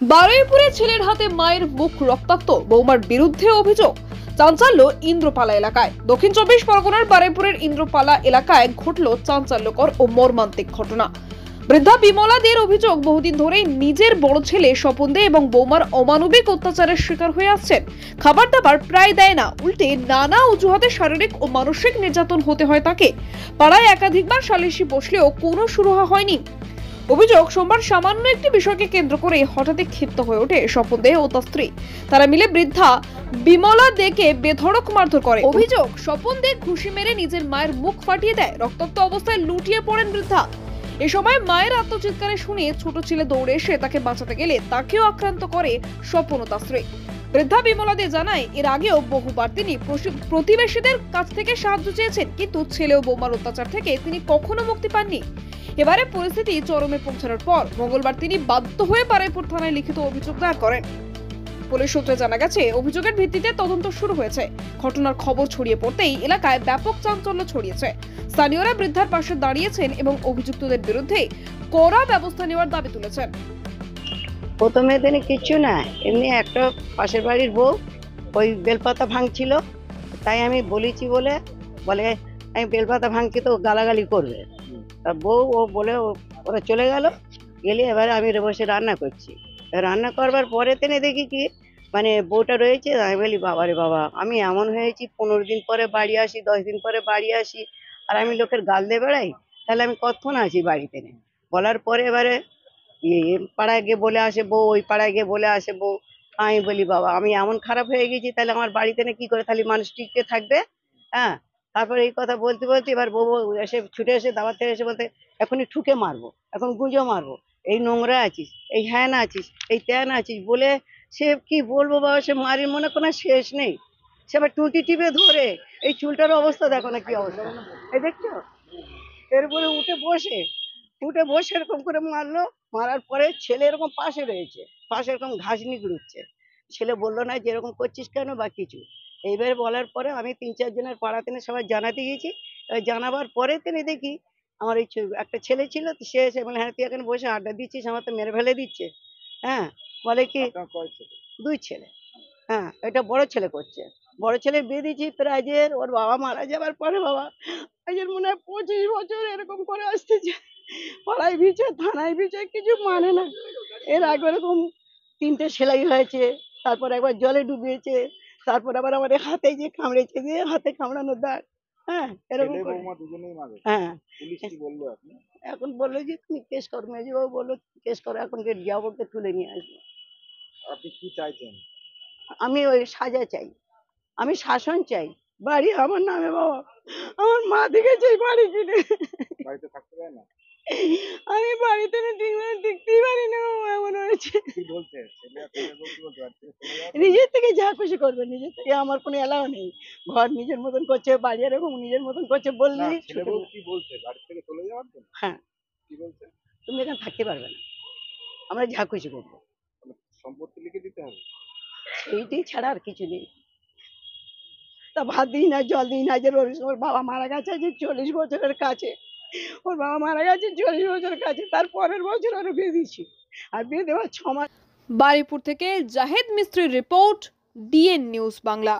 বারুইপুরে ছেলের হাতে মায়ের মুখ রক্তাক্ত, বৌমার বিরুদ্ধে অভিযোগ। চাঞ্চল্য ইন্দ্রপালা এলাকায়। দক্ষিণ 24 পরগনার বারুইপুরের ইন্দ্রপালা এলাকায় ঘটল চাঞ্চল্যকর ও মর্মান্তিক ঘটনা। বৃদ্ধা বিমলা দের অভিযোগ, বহুদিন ধরেই নিজের বড় ছেলে স্বপন দে এবং বৌমার অমানবিক অত্যাচারের শিকার হয়ে আসছেন। খাবার দাবার প্রায় দেয় না, উল্টে নানা অজুহাতে শারীরিক ও মানসিক নির্যাতন হতে হয় তাকে। পাড়ায় একাধিকবার সালিশি বসলেও কোনো সুরাহা হয়নি। অভিযোগ, সোমবার সামান্য একটি বিষয়কে কেন্দ্র করে হঠাৎই ক্ষিপ্ত হয়ে ওঠে স্বপন দে ও তার স্ত্রী। তারা মিলে বৃদ্ধা বিমলা দেকে বেধড়ক মারধর করে। অভিযোগ, স্বপন দে ঘুষি মেরে নিজের মায়ের মুখ ফাটিয়ে দেয়। রক্তাক্ত অবস্থায় লুটিয়ে পড়েন বৃদ্ধা। এ সময় মায়ের আত্মচিৎকারে শুনে ছোট ছেলে দৌড়ে এসে তাকে বাঁচাতে গেলে তাকেও আক্রান্ত করে স্বপন ও তার স্ত্রী। বৃদ্ধা বিমলা দে জানায়, এর আগেও বহুবার তিনি প্রতিবেশীদের কাছ থেকে সাহায্য চেয়েছেন, কিন্তু ছেলে ও বৌমার অত্যাচার থেকে তিনি কখনো মুক্তি পাননি। এবারে পরিস্থিতি চরমে পৌঁছানোর পর মঙ্গলবার তিনি বাধ্য হয়ে বারুইপুর থানায় লিখিত অভিযোগ দায়ের করেন। পুলিশ সূত্রে জানা গেছে, অভিযোগের ভিত্তিতে তদন্ত শুরু হয়েছে। ঘটনার খবর ছড়িয়ে পড়তেই এলাকায় ব্যাপক চাঞ্চল্য ছড়িয়েছে। স্থানীয়রা বৃদ্ধার পাশে দাঁড়িয়েছেন এবং অভিযুক্তদের বিরুদ্ধে কড়া ব্যবস্থা নেওয়ার দাবি তুলেছেন। প্রথমে দিনে কিচ্ছু না, এমনি একটা পাশের বাড়ির বউ ওই বেলপাতা ভাঙছিল, তাই আমি বলেছি বলে আমি বেলপাতা ভাঙছি তো গালাগালি করবে। তা বউ ও বলে ওরা চলে গেল, গেলে এবারে আমি বসে রান্না করছি। রান্না করবার পরে তেনে দেখি কি বউটা রয়েছে। আমি বলি, বাবারে বাবা, আমি এমন হয়েছি 15 দিন পরে বাড়ি আসি, 10 দিন পরে বাড়ি আসি, আর আমি লোকের গাল দিয়ে বেড়াই, তাহলে আমি কতক্ষণ আছি বাড়িতে? বলার পরে এবারে পাড়ায় গিয়ে বলে আসে বউ, ওই পাড়ায় গিয়ে বলে আসে বউ। আমি বলি, বাবা, আমি এমন খারাপ হয়ে গেছি, তাহলে আমার বাড়িতে কি করে তাহলে মানুষ টিকে থাকবে? হ্যাঁ, তারপরে এই কথা বলতে বলতে এবার বউ এসে ছুটে এসে দাবার থেকে এসে বলতে, এখনই ঠুকে মারবো, এখন গুঁজো মারবো, এই নোংরা আছিস, এই হ্যান আছিস, এই ত্যান আছিস বলে সে কি বলবো বাবা, সে মারির মনে কোনো শেষ নেই। সে আবার টুটি টিপে ধরে, এই চুলটার অবস্থা দেখো না কি অবস্থা, এই দেখছো? এরপরে উঠে বসে এরকম করে মারলো। মারার পরে ছেলে এরকম পাশে রয়েছে, পাশে এরকম ঘাস নিগড়ুচ্ছে। ছেলে বললো না যে এরকম করছিস কেন বা কিছু। এইবার বলার পরে আমি 3-4 জনের পাড়াতে সবাই জানাতে গেছি। জানাবার পরে তিনি দেখি আমার এই একটা ছেলে ছিল, সে এসে বলে, হ্যাঁ তুই এখানে বসে আড্ডা দিচ্ছিস, আমার তো মেরে ফেলে দিচ্ছে। হ্যাঁ, বলে কি 2 ছেলে। হ্যাঁ, এটা বড় ছেলে করছে। বড় ছেলে বিয়ে দিয়েছি প্রাইজের, ওর বাবা মারা যাবার পরে বাবা আজের মনে হয় 25 বছর এরকম করে আসতেছে। পাড়ায় ভিজে, থানায় ভিজে, কিছু মানে না। এর আগে এরকম 3টে সেলাই হয়েছে, তারপর একবার জলে ডুবিয়েছে, তারপর আবার আমাদের হাতে যে কামড়েছে, দিয়ে হাতে কামড়ানোর দাগ। হ্যাঁ, এরকম হ্যাঁ। এখন বললো যে তুমি কেস করো, মেজবাবু বললো কেস করো, এখন যাবোকে তুলে নিয়ে আসবো। আপনি কি চাইছেন? আমি ওই সাজা চাই, আমি শাসন চাই, বাড়ি আমার নামে বাবা। আমার মা দেখেছে বাড়ি কিনে, বাড়িতে থাকতে পারে না, আমি বাড়িতে দেখতেই পারি না। এমন হয়েছে, নিজের থেকে যা খুশি করবে, নিজের থেকে আমার কোনো এলাও নেই। ঘর নিজের মতন করছে, বাড়ি এরকম নিজের মতন করছে। বললি কি বলছে বাড়ি থেকে চলে যাওয়ার জন্য? হ্যাঁ, কি বলছে? তুমি এখানে থাকতে পারবে না, আমরা যা খুশি করবো। সম্পত্তি লিখে দিতে হবে, এইটাই ছাড়া আর কিছু নেই। তা ভাত দিই না, জল দিই না। যে ওর বাবা মারা গেছে যে 40 বছরের কাছে, ওর বাবা মারা গেছে 40 বছরের কাছে, তার পরের বছর আরো বিয়ে দিয়েছি, আর বিয়ে দেওয়ার 6 মাস। বারুইপুর থেকে জাহেদ মিস্ত্রির রিপোর্ট, ডিএন নিউজ বাংলা।